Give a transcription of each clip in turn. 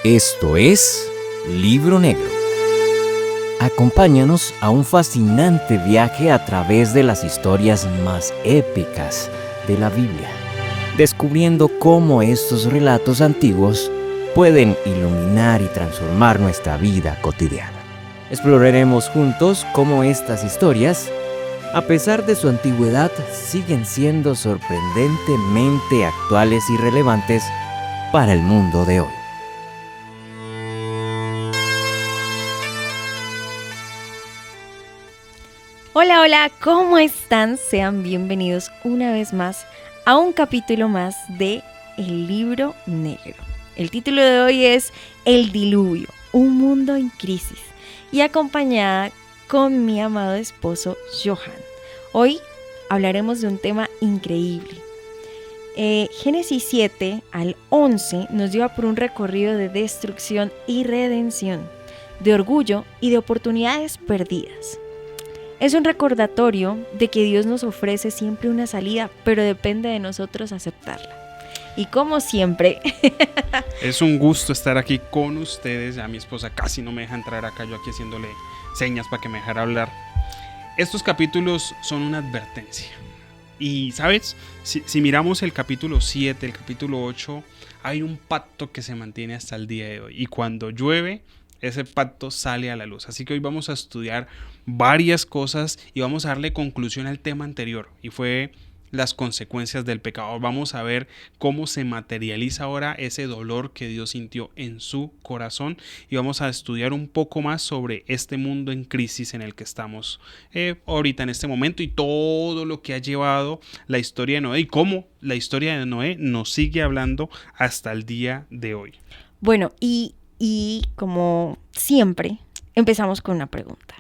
Esto es Libro Negro. Acompáñanos a un fascinante viaje a través de las historias más épicas de la Biblia, descubriendo cómo estos relatos antiguos pueden iluminar y transformar nuestra vida cotidiana. Exploraremos juntos cómo estas historias, a pesar de su antigüedad, siguen siendo sorprendentemente actuales y relevantes para el mundo de hoy. Hola, hola, ¿cómo están? Sean bienvenidos una vez más a un capítulo más de El Libro Negro. El título de hoy es El Diluvio, un mundo en crisis, y acompañada con mi amado esposo Johan. Hoy hablaremos de un tema increíble. Génesis 7 al 11 nos lleva por un recorrido de destrucción y redención, de orgullo y de oportunidades perdidas. Es un recordatorio de que Dios nos ofrece siempre una salida, pero depende de nosotros aceptarla. Y como siempre... Es un gusto estar aquí con ustedes. Ya mi esposa casi no me deja entrar acá, yo aquí haciéndole señas para que me dejara hablar. Estos capítulos son una advertencia. Y, ¿sabes? Si miramos el capítulo 7, el capítulo 8, hay un pacto que se mantiene hasta el día de hoy. Y cuando llueve, ese pacto sale a la luz. Así que hoy vamos a estudiar varias cosas y vamos a darle conclusión al tema anterior, y fue las consecuencias del pecado. Vamos a ver cómo se materializa ahora ese dolor que Dios sintió en su corazón, y vamos a estudiar un poco más sobre este mundo en crisis en el que estamos ahorita en este momento, y todo lo que ha llevado la historia de Noé y cómo la historia de Noé nos sigue hablando hasta el día de hoy. Bueno, y como siempre, empezamos con una pregunta.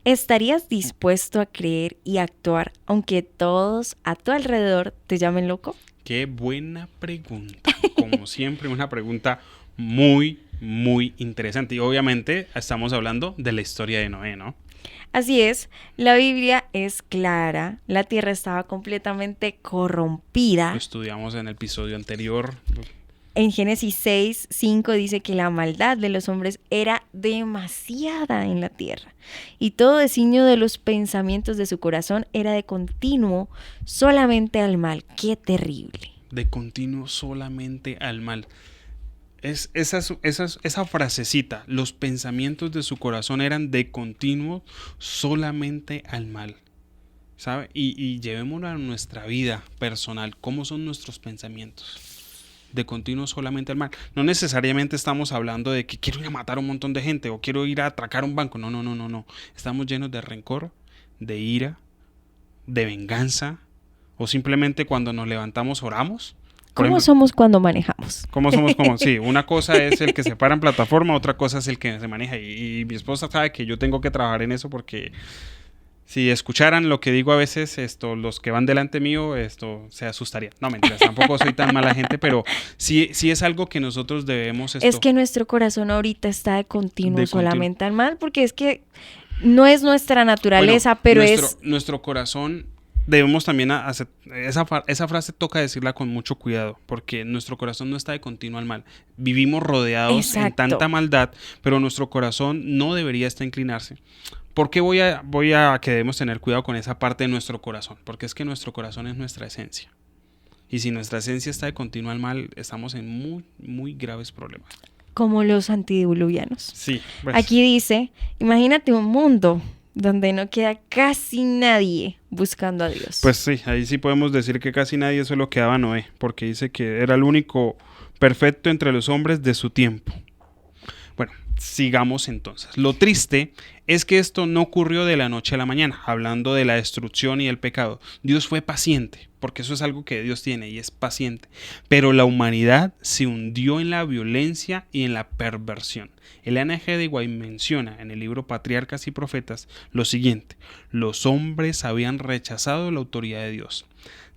¿Estarías dispuesto a creer y actuar aunque todos a tu alrededor te llamen loco? Qué buena pregunta. Como siempre, una pregunta muy, muy interesante. Y obviamente estamos hablando de la historia de Noé, ¿no? Así es, la Biblia es clara, la tierra estaba completamente corrompida. Lo estudiamos en el episodio anterior. En Génesis 6:5 dice que la maldad de los hombres era demasiada en la tierra, y todo designio de los pensamientos de su corazón era de continuo solamente al mal. ¡Qué terrible! De continuo solamente al mal. Esa frasecita, los pensamientos de su corazón eran de continuo solamente al mal, ¿sabe? Y llevémoslo a nuestra vida personal. ¿Cómo son nuestros pensamientos? De continuo solamente al mal. No necesariamente estamos hablando de que quiero ir a matar a un montón de gente o quiero ir a atracar un banco. No. Estamos llenos de rencor, de ira, de venganza, o simplemente cuando nos levantamos oramos. ¿Cómo somos cuando manejamos? ¿Cómo somos? Sí, una cosa es el que se para en plataforma, otra cosa es el que se maneja. Y mi esposa sabe que yo tengo que trabajar en eso, porque si escucharan lo que digo a veces, los que van delante mío, se asustarían. No, mentiras, tampoco soy tan mala gente, pero sí es algo que nosotros debemos... Es que nuestro corazón ahorita está de continuo solamente al mal, porque es que no es nuestra naturaleza, bueno, pero nuestro corazón debemos también hacer... Esa frase toca decirla con mucho cuidado, porque nuestro corazón no está de continuo al mal. Vivimos rodeados en tanta maldad, pero nuestro corazón no debería estar inclinarse. ¿Por qué voy a que debemos tener cuidado con esa parte de nuestro corazón? Porque es que nuestro corazón es nuestra esencia. Y si nuestra esencia está de continuo al mal, estamos en muy, muy graves problemas. Como los antediluvianos. Sí. Pues. Aquí dice, imagínate un mundo donde no queda casi nadie buscando a Dios. Pues sí, ahí sí podemos decir que casi nadie solo quedaba Noé, porque dice que era el único perfecto entre los hombres de su tiempo. Bueno, sigamos entonces. Lo triste es que esto no ocurrió de la noche a la mañana, hablando de la destrucción y el pecado. Dios fue paciente, porque eso es algo que Dios tiene, y es paciente. Pero la humanidad se hundió en la violencia y en la perversión. Elena G. de White menciona en el libro Patriarcas y Profetas lo siguiente: los hombres habían rechazado la autoridad de Dios,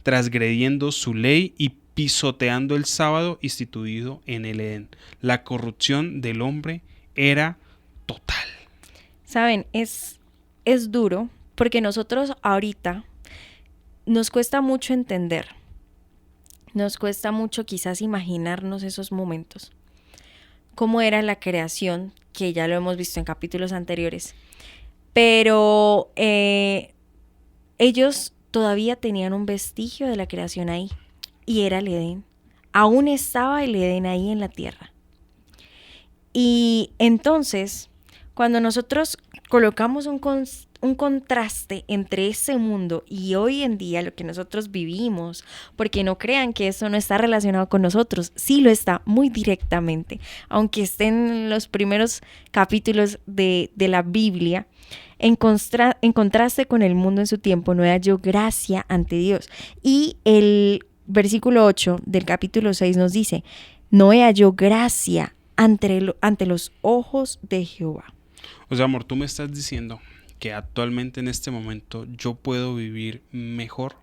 transgrediendo su ley y pisoteando el sábado instituido en el Edén. La corrupción del hombre era total. Saben, es duro, porque nosotros ahorita nos cuesta mucho entender, nos cuesta mucho quizás imaginarnos esos momentos. cómo era la creación, que ya lo hemos visto en capítulos anteriores, pero ellos todavía tenían un vestigio de la creación ahí, y era el Edén. Aún estaba el Edén ahí en la tierra. Y entonces, cuando nosotros colocamos un contraste entre ese mundo y hoy en día lo que nosotros vivimos, porque no crean que eso no está relacionado con nosotros, sí lo está muy directamente, aunque esté en los primeros capítulos de la Biblia, en contraste con el mundo en su tiempo, Noé halló gracia ante Dios. Y el versículo 8 del capítulo 6 nos dice, Noé halló gracia ante los ojos de Jehová. O sea, amor, tú me estás diciendo que actualmente en este momento yo puedo vivir mejor,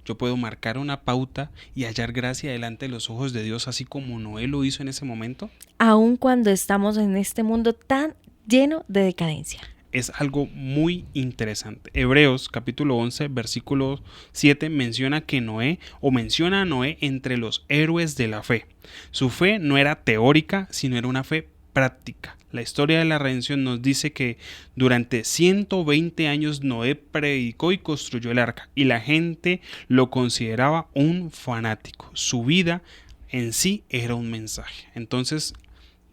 yo puedo marcar una pauta y hallar gracia delante de los ojos de Dios, así como Noé lo hizo en ese momento. Aun cuando estamos en este mundo tan lleno de decadencia. Es algo muy interesante. Hebreos capítulo 11 versículo 7 menciona a Noé entre los héroes de la fe. Su fe no era teórica, sino era una fe práctica. La historia de la redención nos dice que durante 120 años Noé predicó y construyó el arca y la gente lo consideraba un fanático. Su vida en sí era un mensaje. Entonces,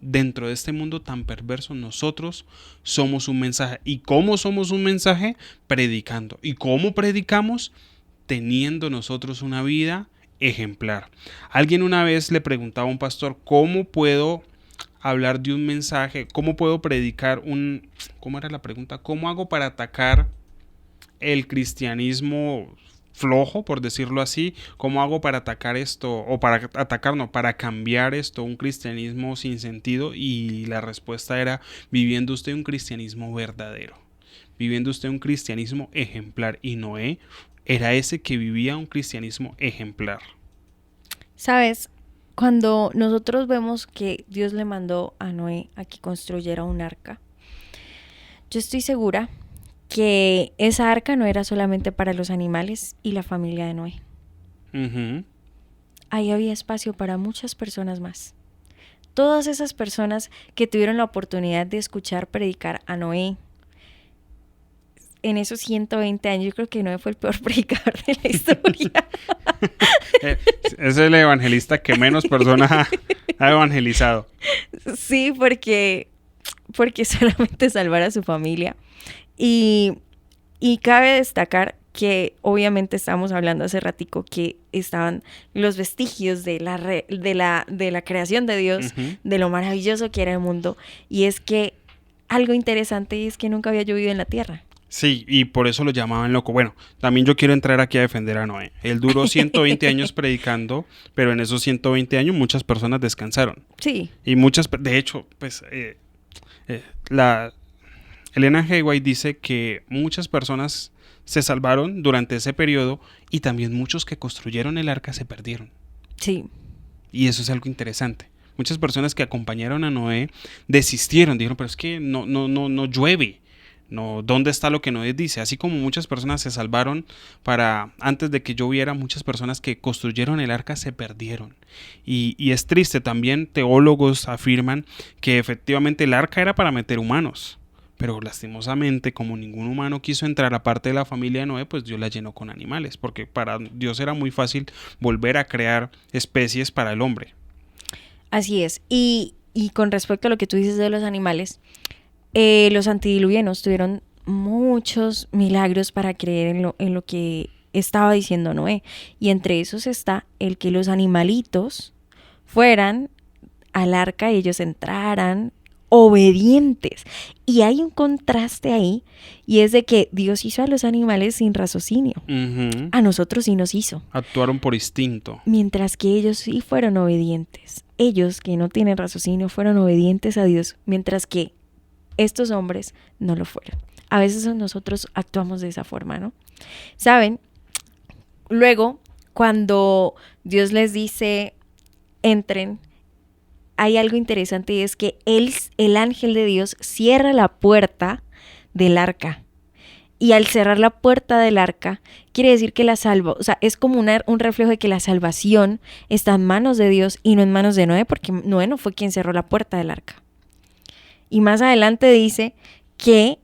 dentro de este mundo tan perverso, nosotros somos un mensaje. ¿Y cómo somos un mensaje? Predicando. ¿Y cómo predicamos? Teniendo nosotros una vida ejemplar. Alguien una vez le preguntaba a un pastor, ¿cómo puedo hablar de un mensaje? ¿Cómo puedo predicar ¿Cómo era la pregunta? ¿Cómo hago para atacar el cristianismo flojo, por decirlo así? ¿Cómo hago para atacar esto? O para cambiar esto, un cristianismo sin sentido. Y la respuesta era, viviendo usted un cristianismo verdadero, viviendo usted un cristianismo ejemplar. Y Noé era ese que vivía un cristianismo ejemplar. ¿Sabes? Cuando nosotros vemos que Dios le mandó a Noé a que construyera un arca, yo estoy segura que esa arca no era solamente para los animales y la familia de Noé. Uh-huh. Ahí había espacio para muchas personas más. Todas esas personas que tuvieron la oportunidad de escuchar predicar a Noé en esos 120 años, yo creo que Noé fue el peor predicador de la historia. Es el evangelista que menos personas ha evangelizado. Sí, porque solamente salvar a su familia. Y cabe destacar que obviamente estábamos hablando hace ratico que estaban los vestigios de la creación de Dios, uh-huh, de lo maravilloso que era el mundo. Y es que algo interesante es que nunca había llovido en la tierra. Sí, y por eso lo llamaban loco. Bueno, también yo quiero entrar aquí a defender a Noé. Él duró 120 años predicando, pero en esos 120 años muchas personas descansaron. Sí. Y de hecho, pues, Elena G. White dice que muchas personas se salvaron durante ese periodo y también muchos que construyeron el arca se perdieron. Sí. Y eso es algo interesante. Muchas personas que acompañaron a Noé desistieron, dijeron, pero es que no llueve. No, ¿dónde está lo que Noé dice? Así como muchas personas se salvaron antes de que lloviera, muchas personas que construyeron el arca se perdieron. Y es triste, también teólogos afirman que efectivamente el arca era para meter humanos, pero lastimosamente, como ningún humano quiso entrar aparte de la familia de Noé, pues Dios la llenó con animales, porque para Dios era muy fácil volver a crear especies para el hombre. Así es, y con respecto a lo que tú dices de los animales, los antediluvianos tuvieron muchos milagros para creer en lo que estaba diciendo Noé. Y entre esos está el que los animalitos fueran al arca y ellos entraran obedientes. Y hay un contraste ahí, y es de que Dios hizo a los animales sin raciocinio. Uh-huh. A nosotros sí nos hizo. Actuaron por instinto. Mientras que ellos sí fueron obedientes. Ellos, que no tienen raciocinio, fueron obedientes a Dios, mientras que estos hombres no lo fueron. A veces nosotros actuamos de esa forma, ¿no? ¿Saben? Luego, cuando Dios les dice, entren, hay algo interesante y es que el ángel de Dios cierra la puerta del arca. Y al cerrar la puerta del arca, quiere decir que o sea, es como un reflejo de que la salvación está en manos de Dios y no en manos de Noé, porque Noé no fue quien cerró la puerta del arca. Y más adelante dice que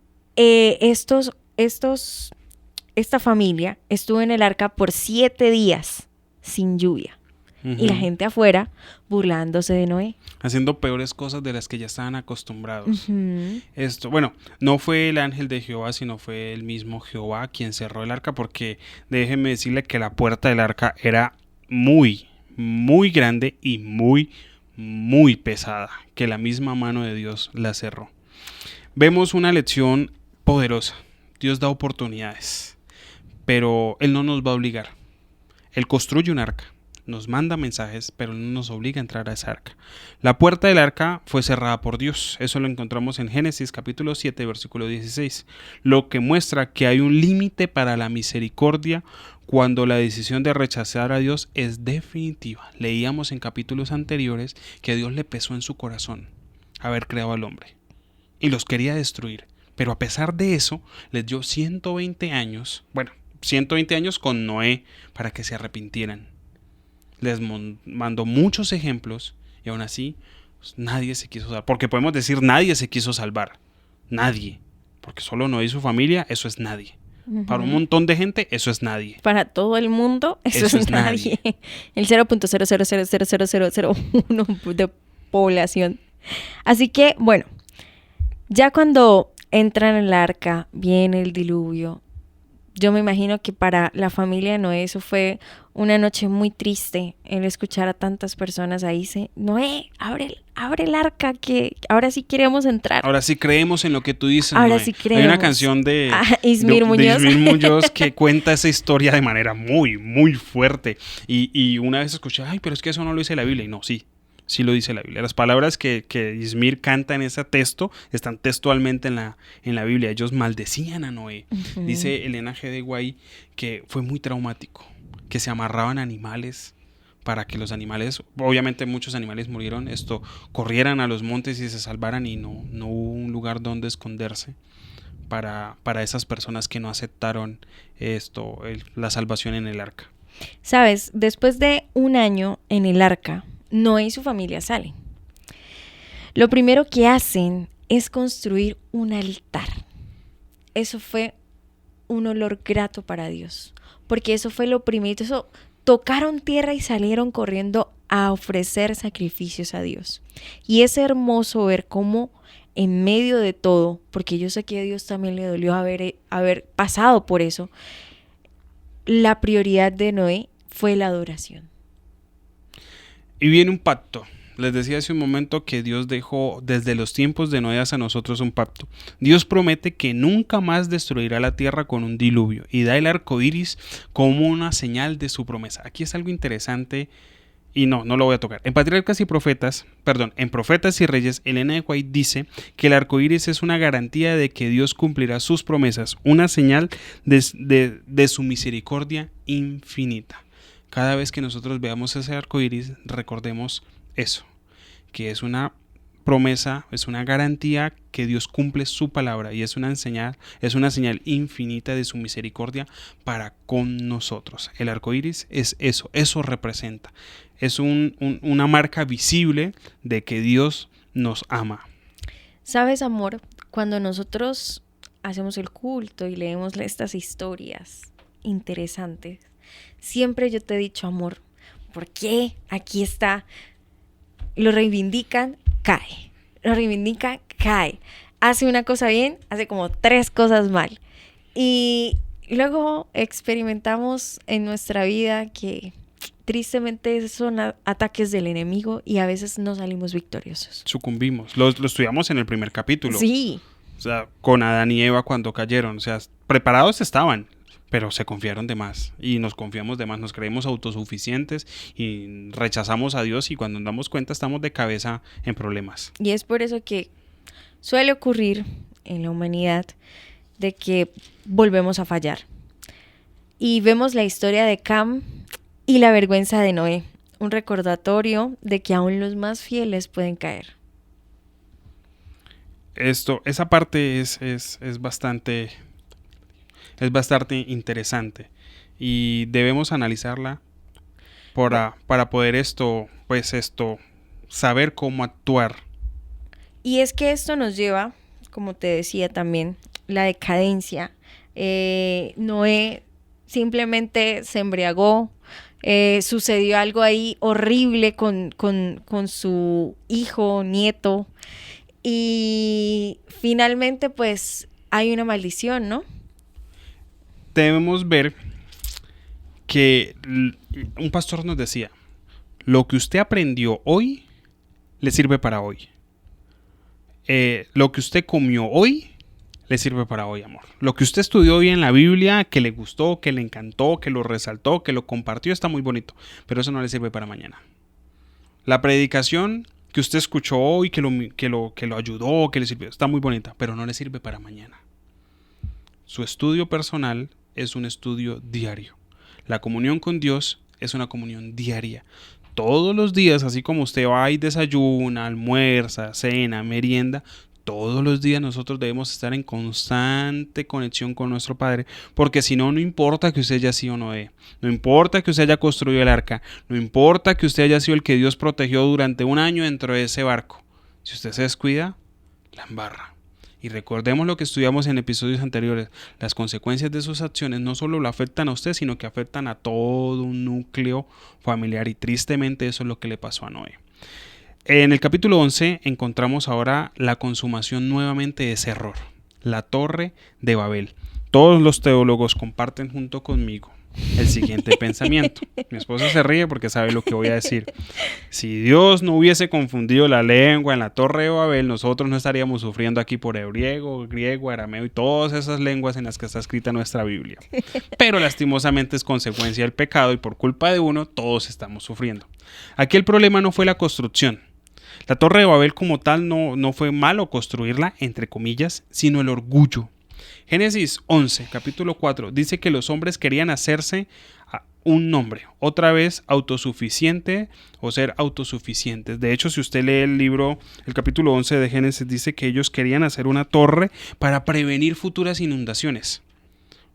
esta familia estuvo en el arca por 7 días sin lluvia. Y la gente afuera burlándose de Noé. Haciendo peores cosas de las que ya estaban acostumbrados. Bueno, no fue el ángel de Jehová, sino fue el mismo Jehová quien cerró el arca, porque déjeme decirle que la puerta del arca era muy, muy grande y muy, muy pesada, que la misma mano de Dios la cerró. Vemos una lección poderosa. Dios da oportunidades, pero Él no nos va a obligar. Él construye un arca. Nos manda mensajes, pero no nos obliga a entrar a esa arca. La puerta del arca fue cerrada por Dios. Eso lo encontramos en Génesis capítulo 7, versículo 16. Lo que muestra que hay un límite para la misericordia cuando la decisión de rechazar a Dios es definitiva. Leíamos en capítulos anteriores que a Dios le pesó en su corazón haber creado al hombre y los quería destruir. Pero a pesar de eso, les dio 120 años, 120 años con Noé para que se arrepintieran. Les mandó muchos ejemplos y aún así nadie se quiso salvar. Porque podemos decir nadie se quiso salvar. Nadie. Porque solo Noé y su familia, eso es nadie. Para un montón de gente, eso es nadie. Para todo el mundo, eso es nadie. El 0.0000001 de población. Así que, bueno, ya cuando entran en el arca, viene el diluvio. Yo me imagino que para la familia de Noé eso fue una noche muy triste, el escuchar a tantas personas ahí Noé, abre el arca, que ahora sí queremos entrar. Ahora sí creemos en lo que tú dices, ahora Noé. Sí creemos. Hay una canción de Ismir Muñoz que cuenta esa historia de manera muy, muy fuerte. Y una vez escuché, pero es que eso no lo dice la Biblia. Y no, sí lo dice la Biblia. Las palabras que Ismir canta en ese texto están textualmente en la Biblia. Ellos maldecían a Noé. Dice Elena G. de Guay que fue muy traumático, que se amarraban animales para que los animales, obviamente muchos animales murieron, corrieran a los montes y se salvaran, y no hubo un lugar donde esconderse para esas personas que no aceptaron la salvación en el arca. Sabes, después de un año en el arca, Noé y su familia salen. Lo primero que hacen es construir un altar. Eso fue un olor grato para Dios, porque eso fue lo primero. Eso, tocaron tierra y salieron corriendo a ofrecer sacrificios a Dios. Y es hermoso ver cómo en medio de todo, porque yo sé que a Dios también le dolió haber pasado por eso, la prioridad de Noé fue la adoración. Y viene un pacto. Les decía hace un momento que Dios dejó desde los tiempos de Noé hasta nosotros un pacto. Dios promete que nunca más destruirá la tierra con un diluvio y da el arco iris como una señal de su promesa. Aquí es algo interesante y no lo voy a tocar. En Profetas y Reyes, Elena de White dice que el arco iris es una garantía de que Dios cumplirá sus promesas, una señal de su misericordia infinita. Cada vez que nosotros veamos ese arco iris, recordemos eso, que es una promesa, es una garantía que Dios cumple su palabra y es una señal infinita de su misericordia para con nosotros. El arco iris es eso representa, es una marca visible de que Dios nos ama. ¿Sabes, amor? Cuando nosotros hacemos el culto y leemos estas historias interesantes, siempre yo te he dicho, amor, ¿por qué? Aquí está. Lo reivindican, cae. Lo reivindican, cae. Hace una cosa bien, hace como 3 cosas mal. Y luego experimentamos en nuestra vida que tristemente son ataques del enemigo y a veces no salimos victoriosos. Sucumbimos. Lo estudiamos en el primer capítulo. Sí. O sea, con Adán y Eva cuando cayeron. O sea, preparados estaban, pero se confiaron de más y nos confiamos de más, nos creemos autosuficientes y rechazamos a Dios y cuando nos damos cuenta estamos de cabeza en problemas. Y es por eso que suele ocurrir en la humanidad de que volvemos a fallar. Y vemos la historia de Cam y la vergüenza de Noé, un recordatorio de que aún los más fieles pueden caer. Esa parte es bastante Es bastante interesante y debemos analizarla para poder saber cómo actuar. Y es que esto nos lleva, como te decía también, la decadencia. Noé simplemente se embriagó, sucedió algo ahí horrible con su hijo, nieto, y finalmente pues hay una maldición, ¿no? Debemos ver que un pastor nos decía, lo que usted aprendió hoy le sirve para hoy. Lo que usted comió hoy le sirve para hoy, amor. Lo que usted estudió hoy en la Biblia, que le gustó, que le encantó, que lo resaltó, que lo compartió, está muy bonito, pero eso no le sirve para mañana. La predicación que usted escuchó hoy, que lo ayudó, que le sirvió, está muy bonita, pero no le sirve para mañana. Su estudio personal es un estudio diario. La comunión con Dios es una comunión diaria. Todos los días, así como usted va y desayuna, almuerza, cena, merienda, todos los días nosotros debemos estar en constante conexión con nuestro Padre, porque si no, no importa que usted haya sido Noé, no importa que usted haya construido el arca, no importa que usted haya sido el que Dios protegió durante un año dentro de ese barco, si usted se descuida, la embarra. Y recordemos lo que estudiamos en episodios anteriores, las consecuencias de sus acciones no solo lo afectan a usted, sino que afectan a todo un núcleo familiar, y tristemente eso es lo que le pasó a Noé. En el capítulo 11 encontramos ahora la consumación nuevamente de ese error, la Torre de Babel. Todos los teólogos comparten junto conmigo el siguiente pensamiento. Mi esposa se ríe porque sabe lo que voy a decir. Si Dios no hubiese confundido la lengua en la Torre de Babel, nosotros no estaríamos sufriendo aquí por hebreo, griego, arameo y todas esas lenguas en las que está escrita nuestra Biblia. Pero lastimosamente es consecuencia del pecado y por culpa de uno todos estamos sufriendo. Aquí el problema no fue la construcción. La Torre de Babel como tal no fue malo construirla, entre comillas, sino el orgullo. Génesis 11, capítulo 4, dice que los hombres querían hacerse un nombre, otra vez autosuficiente o ser autosuficientes. De hecho, si usted lee el capítulo 11 de Génesis, dice que ellos querían hacer una torre para prevenir futuras inundaciones,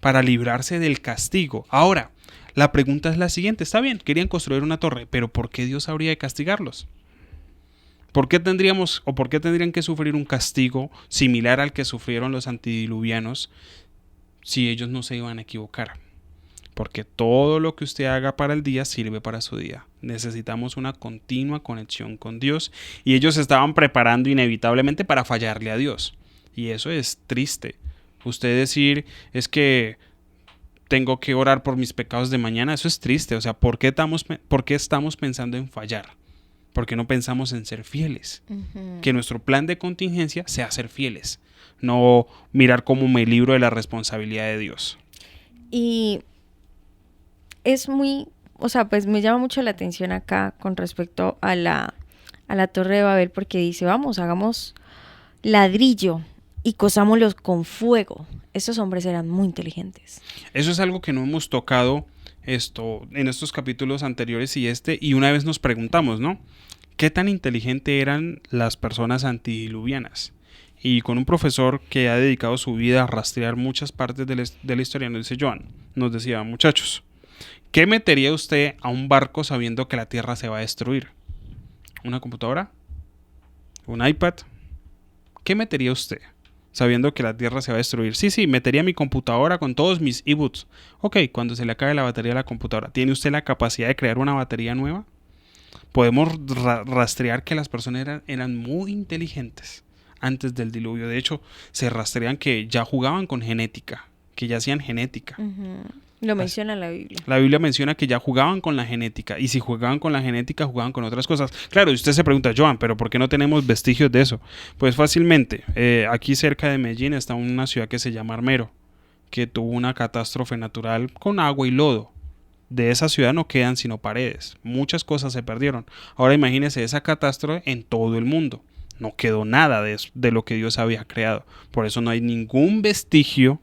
para librarse del castigo. Ahora, la pregunta es la siguiente, está bien, querían construir una torre, pero ¿por qué Dios habría de castigarlos? ¿Por qué tendrían que sufrir un castigo similar al que sufrieron los antediluvianos si ellos no se iban a equivocar? Porque todo lo que usted haga para el día sirve para su día. Necesitamos una continua conexión con Dios y ellos se estaban preparando inevitablemente para fallarle a Dios. Y eso es triste. Usted decir es que tengo que orar por mis pecados de mañana, eso es triste. O sea, ¿por qué estamos pensando en fallar? Porque no pensamos en ser fieles. Que nuestro plan de contingencia sea ser fieles, no mirar cómo me libro de la responsabilidad de Dios. Y es pues me llama mucho la atención acá con respecto a la Torre de Babel, porque dice, vamos, hagamos ladrillo y cosámoslos con fuego. Esos hombres eran muy inteligentes. Eso es algo que no hemos tocado en estos capítulos anteriores y una vez nos preguntamos, ¿no? ¿Qué tan inteligentes eran las personas antediluvianas? Y con un profesor que ha dedicado su vida a rastrear muchas partes de la historia, nos decía, muchachos, ¿qué metería usted a un barco sabiendo que la Tierra se va a destruir? ¿Una computadora? ¿Un iPad? ¿Qué metería usted sabiendo que la Tierra se va a destruir? Sí, metería mi computadora con todos mis e-books. Ok, cuando se le acabe la batería de la computadora, ¿tiene usted la capacidad de crear una batería nueva? Podemos rastrear que las personas eran muy inteligentes antes del diluvio. De hecho, se rastrean que ya jugaban con genética, que ya hacían genética. Lo menciona la Biblia. La Biblia menciona que ya jugaban con la genética. Y si jugaban con la genética, jugaban con otras cosas. Claro, y usted se pregunta, Joan, ¿pero por qué no tenemos vestigios de eso? Pues fácilmente. Aquí cerca de Medellín está una ciudad que se llama Armero, que tuvo una catástrofe natural con agua y lodo. De esa ciudad no quedan sino paredes. Muchas cosas se perdieron. Ahora imagínese esa catástrofe en todo el mundo. No quedó nada de lo que Dios había creado. Por eso no hay ningún vestigio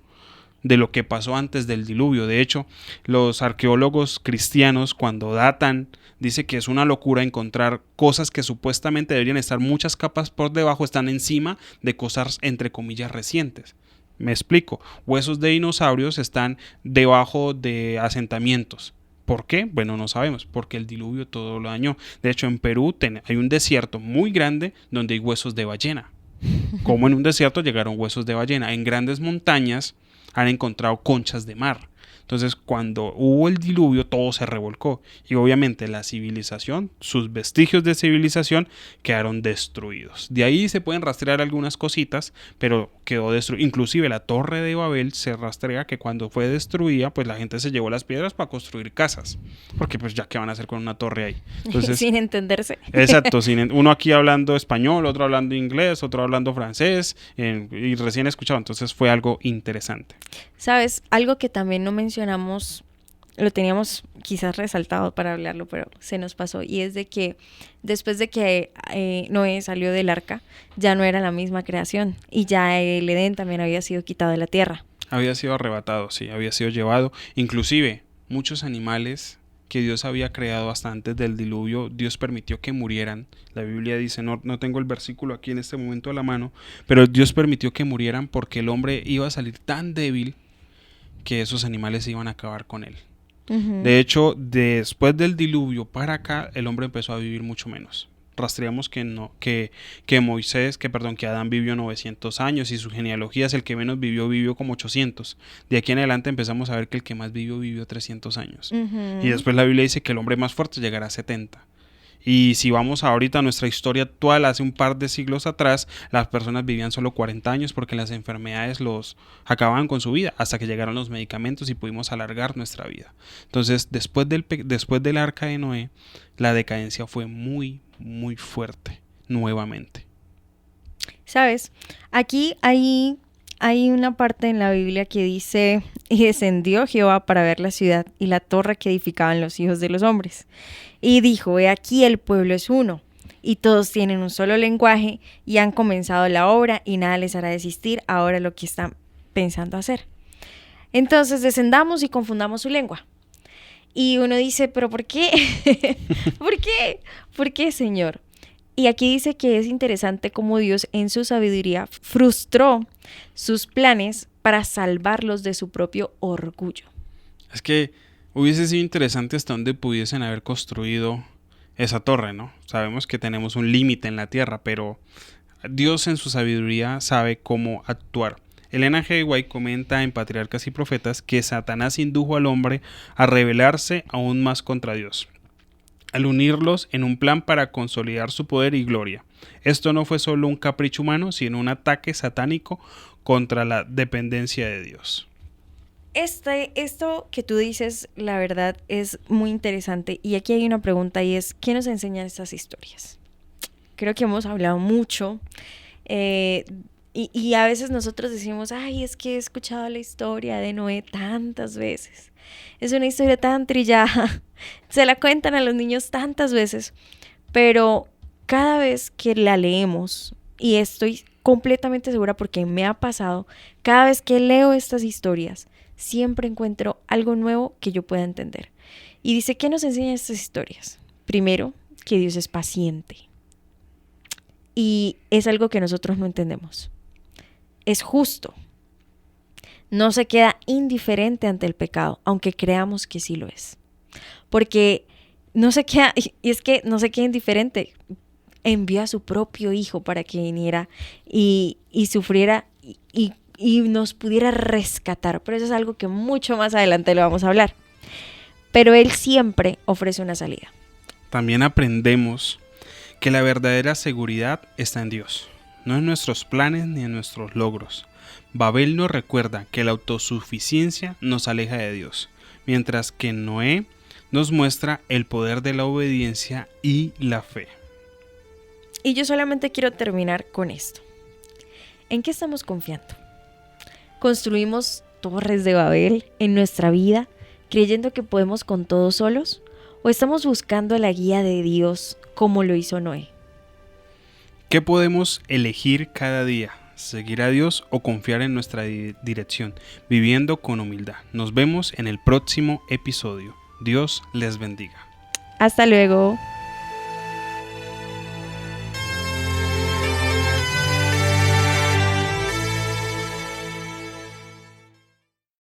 de lo que pasó antes del diluvio. De hecho, los arqueólogos cristianos, cuando datan, dice que es una locura encontrar cosas que supuestamente deberían estar muchas capas por debajo, están encima de cosas entre comillas recientes. Me explico. Huesos de dinosaurios están debajo de asentamientos. ¿Por qué? Bueno, no sabemos, porque el diluvio todo lo dañó. De hecho, en Perú hay un desierto muy grande donde hay huesos de ballena. Como en un desierto llegaron huesos de ballena. En grandes montañas han encontrado conchas de mar. Entonces, cuando hubo el diluvio, todo se revolcó. Y obviamente la civilización, sus vestigios de civilización quedaron destruidos. De ahí se pueden rastrear algunas cositas, pero quedó destruido. Inclusive la Torre de Babel se rastrea que cuando fue destruida, pues la gente se llevó las piedras para construir casas. Porque pues ya qué van a hacer con una torre ahí. Entonces, sin entenderse. Exacto, uno aquí hablando español, otro hablando inglés, otro hablando francés, y recién escuchado. Entonces fue algo interesante. ¿Sabes? Algo que también no mencionamos, lo teníamos quizás resaltado para hablarlo, pero se nos pasó, y es de que después de que Noé salió del arca, ya no era la misma creación, y ya el Edén también había sido quitado de la tierra. Había sido arrebatado, sí, había sido llevado. Inclusive, muchos animales que Dios había creado hasta antes del diluvio, Dios permitió que murieran. La Biblia dice, no tengo el versículo aquí en este momento a la mano, pero Dios permitió que murieran porque el hombre iba a salir tan débil que esos animales iban a acabar con él. Uh-huh. De hecho, después del diluvio para acá, el hombre empezó a vivir mucho menos. Rastreamos que Adán vivió 900 años y su genealogía es el que menos vivió como 800. De aquí en adelante empezamos a ver que el que más vivió 300 años. Uh-huh. Y después la Biblia dice que el hombre más fuerte llegará a 70. Y si vamos ahorita a nuestra historia actual, hace un par de siglos atrás, las personas vivían solo 40 años porque las enfermedades los acababan con su vida, hasta que llegaron los medicamentos y pudimos alargar nuestra vida. Entonces, después del arca de Noé, la decadencia fue muy, muy fuerte, nuevamente. ¿Sabes? Aquí hay una parte en la Biblia que dice, y descendió Jehová para ver la ciudad y la torre que edificaban los hijos de los hombres. Y dijo, he aquí el pueblo es uno, y todos tienen un solo lenguaje, y han comenzado la obra, y nada les hará desistir ahora lo que están pensando hacer. Entonces descendamos y confundamos su lengua. Y uno dice, ¿pero por qué? ¿Por qué? ¿Por qué, Señor? Y aquí dice que es interesante cómo Dios en su sabiduría frustró sus planes para salvarlos de su propio orgullo. Es que hubiese sido interesante hasta dónde pudiesen haber construido esa torre, ¿no? Sabemos que tenemos un límite en la tierra, pero Dios en su sabiduría sabe cómo actuar. Elena G. White comenta en Patriarcas y Profetas que Satanás indujo al hombre a rebelarse aún más contra Dios, al unirlos en un plan para consolidar su poder y gloria. Esto no fue solo un capricho humano, sino un ataque satánico contra la dependencia de Dios. Esto que tú dices, la verdad, es muy interesante. Y aquí hay una pregunta y es, ¿qué nos enseñan estas historias? Creo que hemos hablado mucho y a veces nosotros decimos, ay, es que he escuchado la historia de Noé tantas veces. Es una historia tan trillada, se la cuentan a los niños tantas veces, pero cada vez que la leemos, y estoy completamente segura porque me ha pasado, cada vez que leo estas historias, siempre encuentro algo nuevo que yo pueda entender. Y dice, ¿qué nos enseñan estas historias? Primero, que Dios es paciente. Y es algo que nosotros no entendemos. Es justo. No se queda indiferente ante el pecado, aunque creamos que sí lo es. Porque no se queda, y es que no se queda indiferente. Envió a su propio hijo para que viniera y sufriera y nos pudiera rescatar. Pero eso es algo que mucho más adelante lo vamos a hablar. Pero Él siempre ofrece una salida. También aprendemos que la verdadera seguridad está en Dios, no en nuestros planes ni en nuestros logros. Babel nos recuerda que la autosuficiencia nos aleja de Dios, mientras que Noé nos muestra el poder de la obediencia y la fe. Y yo solamente quiero terminar con esto. ¿En qué estamos confiando? ¿Construimos torres de Babel en nuestra vida creyendo que podemos con todo solos? ¿O estamos buscando la guía de Dios como lo hizo Noé? ¿Qué podemos elegir cada día? ¿Seguir a Dios o confiar en nuestra dirección, viviendo con humildad? Nos vemos en el próximo episodio. Dios les bendiga. Hasta luego.